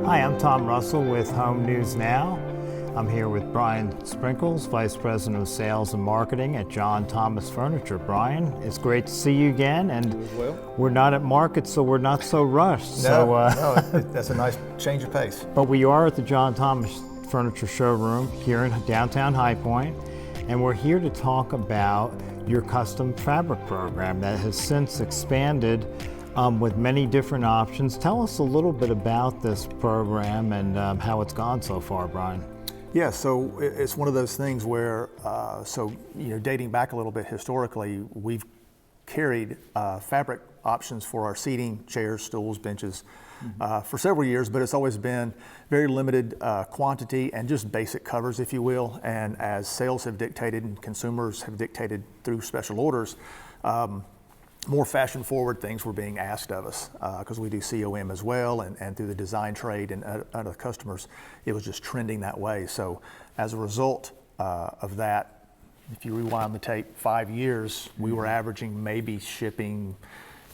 Hi, I'm Tom Russell with Home News Now. I'm here with Bryan Sprinkles, Vice President of Sales and Marketing at John Thomas Furniture. Bryan, it's great to see you again, and we're not at market, so we're not so rushed. No, that's a nice change of pace. But we are at the John Thomas Furniture Showroom here in downtown High Point, and we're here to talk about your custom fabric program that has since expanded with many different options. Tell us a little bit about this program and how it's gone so far, Bryan. Yeah, so it's one of those things where, dating back a little bit historically, we've carried fabric options for our seating, chairs, stools, benches for several years, but it's always been very limited quantity and just basic covers, if you will. And as sales have dictated and consumers have dictated through special orders, more fashion-forward things were being asked of us because we do COM as well, and through the design trade and other customers, it was just trending that way. So as a result of that, if you rewind the tape 5 years, we were averaging maybe shipping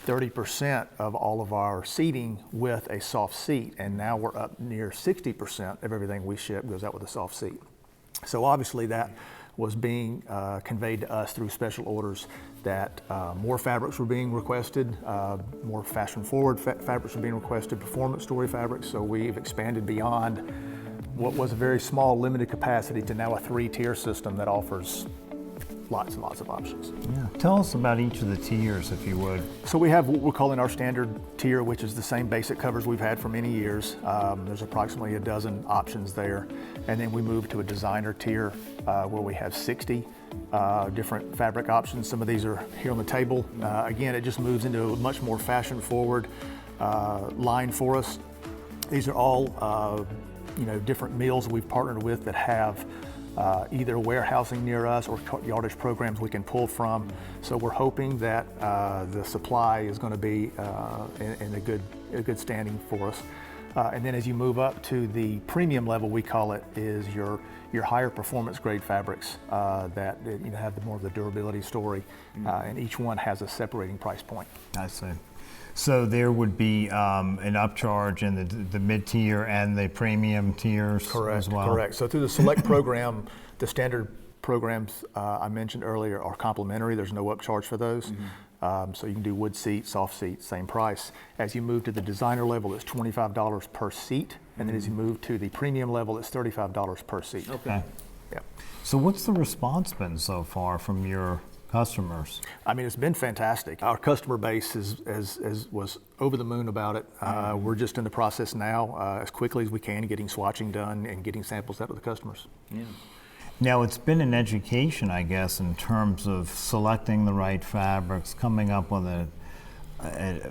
30% of all of our seating with a soft seat, and now we're up near 60% of everything we ship goes out with a soft seat. So obviously that was being conveyed to us through special orders that more fabrics were being requested, more fashion-forward fabrics were being requested, performance story fabrics. So we've expanded beyond what was a very small, limited capacity to now a 3-tier system that offers lots and lots of options. Yeah. Tell us about each of the tiers, if you would. So we have what we're calling our standard tier, which is the same basic covers we've had for many years. There's approximately a dozen options there. And then we move to a designer tier where we have 60 different fabric options. Some of these are here on the table. Again, it just moves into a much more fashion-forward line for us. These are all different mills we've partnered with that have either warehousing near us or yardage programs we can pull from. So we're hoping that the supply is going to be in a good standing for us. And then as you move up to the premium level, we call it, is your higher performance grade fabrics that have more of the durability story, and each one has a separating price point. I see. So there would be an upcharge in the mid-tier and the premium tiers as well? Correct. So through the select program, the standard programs I mentioned earlier are complimentary. There's no upcharge for those. So you can do wood seat, soft seat, same price. As you move to the designer level, it's $25 per seat. And then as you move to the premium level, it's $35 per seat. Okay. Yeah. So what's the response been so far from your customers? I mean, it's been fantastic. Our customer base was over the moon about it. We're just in the process now, as quickly as we can, getting swatching done and getting samples out to the customers. Yeah. Now, it's been an education, I guess, in terms of selecting the right fabrics, coming up with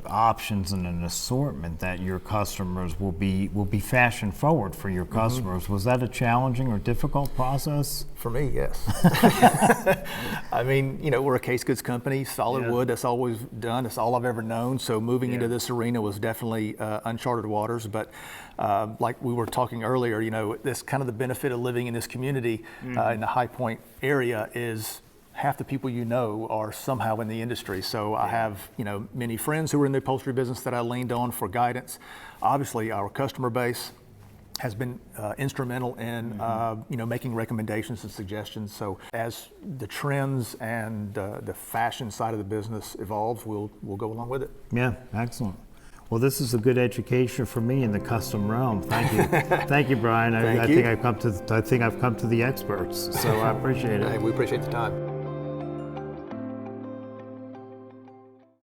options and an assortment that your customers will be fashion forward for your customers. Was that a challenging or difficult process? For me, yes. I mean, we're a case goods company, solid wood, that's all we've done, that's all I've ever known. So moving into this arena was definitely uncharted waters. But like we were talking earlier, this kind of the benefit of living in this community in the High Point area is half the people are somehow in the industry. So I have, many friends who are in the upholstery business that I leaned on for guidance. Obviously, our customer base has been instrumental in, making recommendations and suggestions. So as the trends and the fashion side of the business evolves, we'll go along with it. Yeah, excellent. Well, this is a good education for me in the custom realm. Thank you, thank you, Bryan. I think I've come to the experts, so I appreciate it. Hey, we appreciate the time.